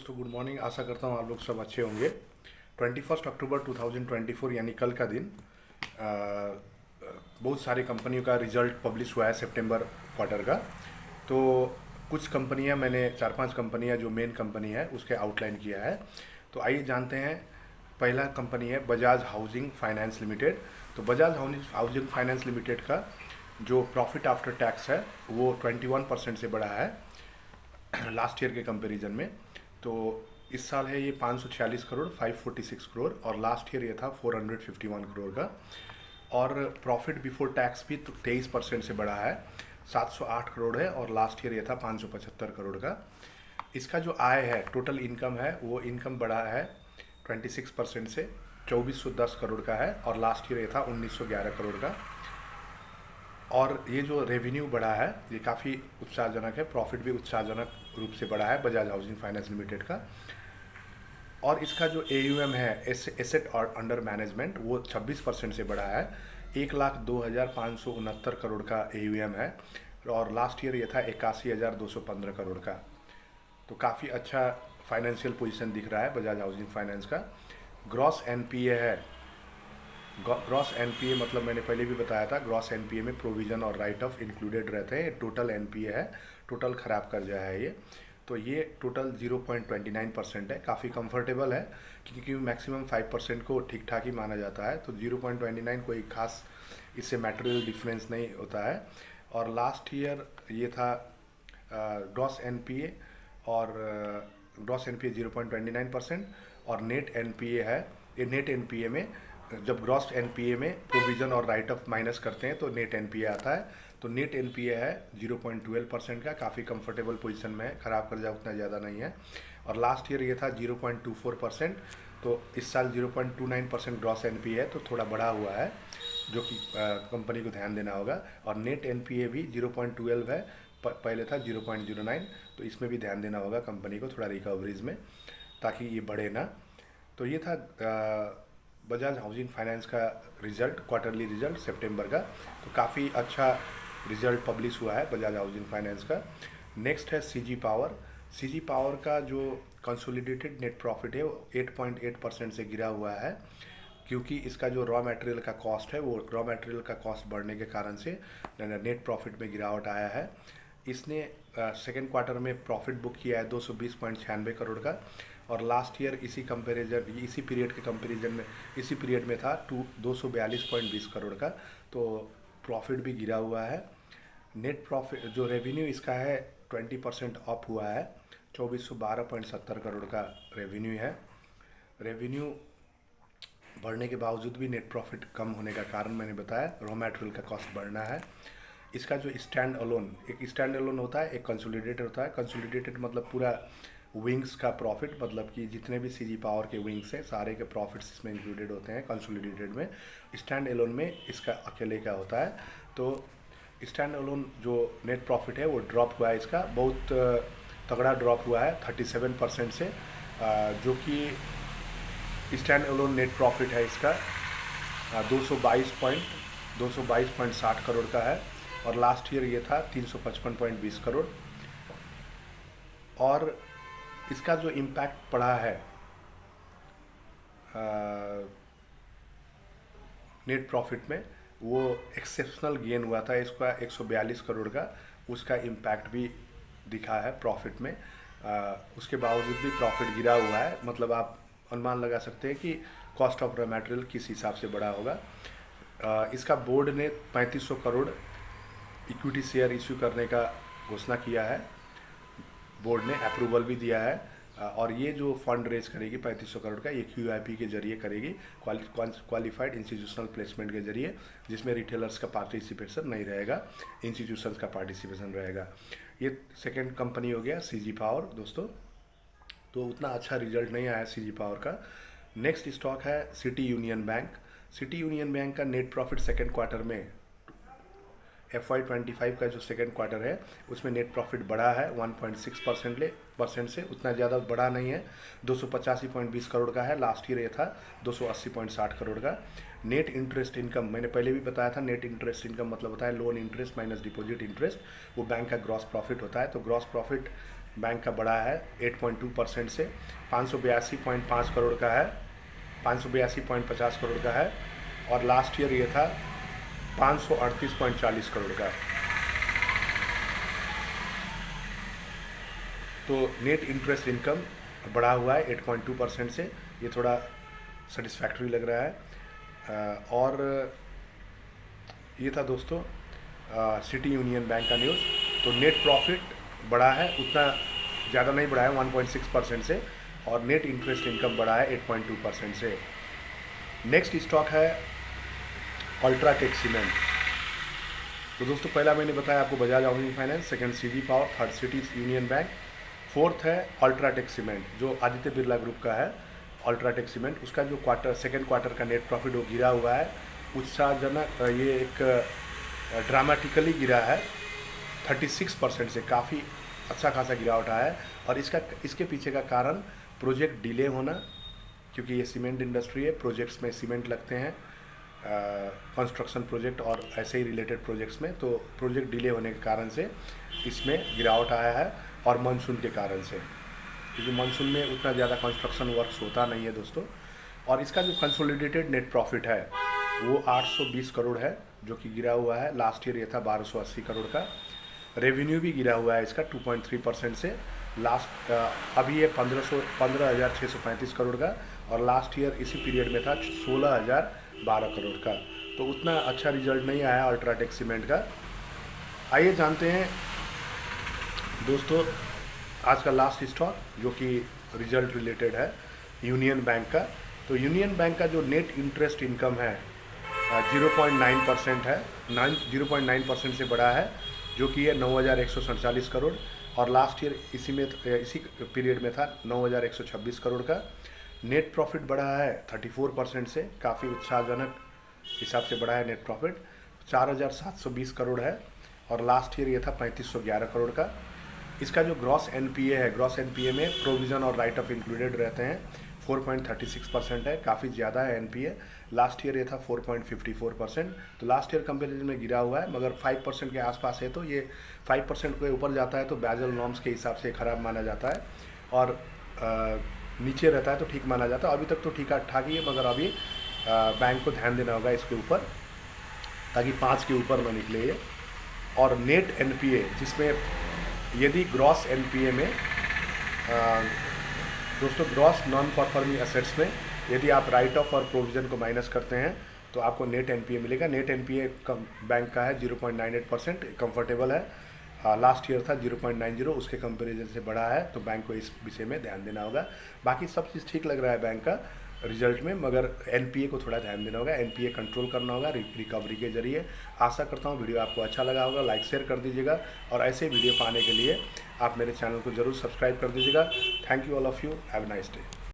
तो good morning. आशा करता हूँ आप लोग सब अच्छे होंगे। 21 अक्टूबर 2024 यानी कल का दिन बहुत सारी कंपनियों का रिजल्ट पब्लिश हुआ है सितंबर क्वार्टर का। तो कुछ कंपनियां, मैंने 4-5 कंपनियां जो मेन कंपनी है उसके आउटलाइन किया है। तो आइए जानते हैं। पहला कंपनी है बजाज हाउसिंग फाइनेंस लिमिटेड। तो बजाज हाउसिंग फाइनेंस लिमिटेड का जो प्रॉफिट आफ्टर टैक्स है वो 21% से बढ़ा है लास्ट ईयर के कंपैरिजन में। तो इस साल है ये 546 करोड़ 546 करोड़ और लास्ट ईयर ये था 451 करोड़ का। और प्रॉफिट बिफोर टैक्स भी तो 23% से बढ़ा है, 708 करोड़ है और लास्ट ईयर ये था 575 करोड़ का। इसका जो आय है, टोटल इनकम है, वो इनकम बढ़ा है 26% से 2410 करोड़ का है और लास्ट ईयर ये था 1911 करोड़ का। और ये जो रेवेन्यू बढ़ा है ये काफ़ी उत्साहजनक है, प्रॉफिट भी उत्साहजनक रूप से बढ़ा है बजाज हाउसिंग फाइनेंस लिमिटेड का। और इसका जो AUM है, एसेट और अंडर मैनेजमेंट, वो 26% से बढ़ा है, 1,02,569 करोड़ का AUM है और लास्ट ईयर ये था 81,215 करोड़ का। तो काफ़ी अच्छा फाइनेंशियल पोजीशन दिख रहा है बजाज हाउसिंग फाइनेंस का। ग्रॉस NPA है। ग्रॉस NPA मतलब मैंने पहले भी बताया था, ग्रॉस NPA में प्रोविज़न और राइट ऑफ इंक्लूडेड रहते हैं। टोटल NPA है, टोटल ख़राब कर्जा है ये। तो ये टोटल 0.29% है, काफ़ी कंफर्टेबल है क्योंकि मैक्सिमम 5% को ठीक ठाक ही माना जाता है। तो 0.29 कोई खास इससे मैटेरियल डिफरेंस नहीं होता है। और लास्ट ईयर ये था ग्रॉस NPA और ग्रॉस NPA 0.29% और नेट NPA है। ये नेट NPA में जब ग्रॉस NPA में प्रोविज़न और राइट ऑफ माइनस करते हैं तो नेट NPA आता है। तो नेट NPA है 0.12% का, काफ़ी कंफर्टेबल पोजीशन में है, ख़राब कर्जा उतना ज़्यादा नहीं है। और लास्ट ईयर ये था 0.24%। तो इस साल 0.29% ग्रॉस NPA है, तो थोड़ा बढ़ा हुआ है जो कि कंपनी को ध्यान देना होगा। और नेट NPA भी 0.12 है, पहले था 0.09। तो इसमें भी ध्यान देना होगा कंपनी को थोड़ा रिकवरीज में, ताकि ये बढ़े ना। तो ये था बजाज हाउसिंग फाइनेंस का रिजल्ट, क्वार्टरली रिजल्ट सितंबर का। तो काफ़ी अच्छा रिजल्ट पब्लिश हुआ है बजाज हाउसिंग फाइनेंस का। नेक्स्ट है CG पावर। CG पावर का जो कंसोलिडेटेड नेट प्रॉफिट है वो 8.8% से गिरा हुआ है, क्योंकि इसका जो रॉ मटेरियल का कॉस्ट है, वो रॉ मटेरियल का कॉस्ट बढ़ने के कारण से नेट प्रॉफिट में गिरावट आया है। इसने सेकेंड क्वार्टर में प्रॉफिट बुक किया है 220.96 करोड़ का और लास्ट ईयर इसी पीरियड के कंपैरिजन में इसी पीरियड में था 242.20 करोड़ का। तो प्रॉफिट भी गिरा हुआ है। नेट प्रॉफिट जो रेवेन्यू इसका है 20% अप हुआ है, 2412.70 करोड़ का रेवेन्यू है। रेवेन्यू बढ़ने के बावजूद भी नेट प्रॉफिट कम होने का कारण मैंने बताया, रॉ मटेरियल का कॉस्ट बढ़ना है। इसका जो स्टैंड अलोन, एक स्टैंड अलोन होता है, एक कंसोलिडेटेड होता है। कंसोलिडेटेड मतलब पूरा विंग्स का प्रॉफिट, मतलब कि जितने भी CG पावर के विंग्स हैं सारे के प्रॉफिट्स इसमें इंक्लूडेड होते हैं कंसोलिडेटेड में। स्टैंड अलोन में इसका अकेले का होता है। तो स्टैंड अलोन जो नेट प्रॉफिट है वो ड्रॉप हुआ है, इसका बहुत तगड़ा ड्रॉप हुआ है 37% से, जो कि स्टैंड अलोन नेट प्रॉफिट है इसका 222.60 करोड़ का है और लास्ट ईयर ये था 355.20 करोड़। और इसका जो इम्पैक्ट पड़ा है नेट प्रॉफिट में, वो एक्सेप्शनल गेन हुआ था इसका 142 करोड़ का, उसका इम्पैक्ट भी दिखा है प्रॉफिट में। उसके बावजूद भी प्रॉफिट गिरा हुआ है, मतलब आप अनुमान लगा सकते हैं कि कॉस्ट ऑफ रॉ मटेरियल किस हिसाब से बढ़ा होगा। इसका बोर्ड ने 3500 करोड़ इक्विटी शेयर इश्यू करने का घोषणा किया है, बोर्ड ने अप्रूवल भी दिया है। और ये जो फंड रेज करेगी 3500 करोड़ का, ये QIP के जरिए करेगी, क्वालिफाइड इंस्टीट्यूशनल प्लेसमेंट के जरिए, जिसमें रिटेलर्स का पार्टिसिपेशन नहीं रहेगा, इंस्टीट्यूशंस का पार्टिसिपेशन रहेगा। ये सेकेंड कंपनी हो गया CG पावर दोस्तों। तो उतना अच्छा रिजल्ट नहीं आया CG पावर का। नेक्स्ट स्टॉक है city union bank. City union bank का नेट प्रॉफिट सेकेंड क्वार्टर में FY25 का जो सेकेंड क्वार्टर है उसमें नेट प्रॉफिट बढ़ा है 1.6% से, उतना ज़्यादा बढ़ा नहीं है, 285.20 करोड़ का है। लास्ट ईयर ये था 280.60 करोड़ का। नेट इंटरेस्ट इनकम, मैंने पहले भी बताया था, नेट इंटरेस्ट इनकम मतलब होता है loan interest minus deposit interest, वो बैंक का ग्रॉस प्रॉफिट होता है। तो ग्रॉस प्रॉफिट बैंक का बढ़ा है 8.2% से 582.5 करोड़ का है, 582.50 करोड़ का है। और लास्ट ईयर ये था 538.40 करोड़ का। तो नेट इंटरेस्ट इनकम बढ़ा हुआ है 8.2% से, ये थोड़ा सेटिस्फैक्ट्री लग रहा है। और ये था दोस्तों सिटी यूनियन बैंक का न्यूज़। तो नेट प्रॉफिट बढ़ा है, उतना ज़्यादा नहीं बढ़ा है 1.6% से, और नेट इंटरेस्ट इनकम बढ़ा है 8.2% से। नेक्स्ट स्टॉक है अल्ट्राटेक सीमेंट। तो दोस्तों पहला मैंने बताया आपको Bajaj housing finance, second CG power, third city union bank, fourth है अल्ट्राटेक सीमेंट जो आदित्य बिरला ग्रुप का है। अल्ट्राटेक सीमेंट उसका जो सेकेंड क्वार्टर का नेट प्रॉफिट वो गिरा हुआ है उत्साहजनक, ये एक ड्रामेटिकली गिरा है 36% से, काफ़ी अच्छा खासा गिरावट आया है। और इसके पीछे का कारण प्रोजेक्ट डिले होना, क्योंकि ये सीमेंट इंडस्ट्री है, प्रोजेक्ट्स में सीमेंट लगते हैं, कंस्ट्रक्शन प्रोजेक्ट और ऐसे ही रिलेटेड प्रोजेक्ट्स में, तो प्रोजेक्ट डिले होने के कारण से इसमें गिरावट आया है। और मानसून के कारण से, क्योंकि मानसून में उतना ज़्यादा कंस्ट्रक्शन वर्क्स होता नहीं है दोस्तों। और इसका जो कंसोलिडेटेड नेट प्रॉफिट है वो 820 करोड़ है, जो कि गिरा हुआ है। लास्ट ईयर ये था 1280 करोड़ का। रेवेन्यू भी गिरा हुआ है इसका 2.3% से, अभी ये 15,635 करोड़ का, और लास्ट ईयर इसी पीरियड में था 16,012 करोड़ का। तो उतना अच्छा रिजल्ट नहीं आया अल्ट्राटेक सीमेंट का। आइए जानते हैं दोस्तों आज का लास्ट स्टॉक जो कि रिजल्ट रिलेटेड है, यूनियन बैंक का। तो यूनियन बैंक का जो नेट इंटरेस्ट इनकम है 0.9% है, 0.9% से बढ़ा है, जो कि है 9,147 करोड़, और लास्ट ईयर इसी पीरियड में था 9,126 करोड़ का। नेट प्रॉफिट बढ़ा है 34% से, काफ़ी उत्साहजनक हिसाब से बढ़ा है नेट प्रॉफिट, 4,720 करोड़ है, और लास्ट ईयर ये था 3,511 करोड़ का। इसका जो ग्रॉस एनपीए है, ग्रॉस एनपीए में प्रोविज़न और राइट ऑफ इंक्लूडेड रहते हैं, 4.36% है, काफ़ी ज़्यादा है एनपीए। लास्ट ईयर ये था 4.54%, तो लास्ट ईयर कंपेरिजन में गिरा हुआ है, मगर 5% के आसपास है। तो ये 5% के ऊपर जाता है तो बैजल नॉर्म्स के हिसाब से ख़राब माना जाता है, और नीचे रहता है तो ठीक माना जाता है। अभी तक तो ठीक ठाक ही है, मगर अभी बैंक को ध्यान देना होगा इसके ऊपर, ताकि 5 के ऊपर ना निकले ये। और नेट एनपीए, जिसमें यदि ग्रॉस एनपीए में दोस्तों ग्रॉस नॉन परफॉर्मिंग एसेट्स में यदि आप राइट ऑफ और प्रोविज़न को माइनस करते हैं तो आपको नेट एनपीए मिलेगा। नेट एनपीए बैंक का है 0.98%, कंफर्टेबल है। लास्ट ईयर था 0.90, उसके कंपैरिजन से बढ़ा है, तो बैंक को इस विषय में ध्यान देना होगा। बाकी सब चीज़ ठीक लग रहा है बैंक का रिजल्ट में, मगर एनपीए को थोड़ा ध्यान देना होगा, एनपीए कंट्रोल करना होगा रिकवरी के जरिए। आशा करता हूँ वीडियो आपको अच्छा लगा होगा, लाइक शेयर कर दीजिएगा, और ऐसे वीडियो पाने के लिए आप मेरे चैनल को जरूर सब्सक्राइब कर दीजिएगा। Thank you all of you, have a nice day.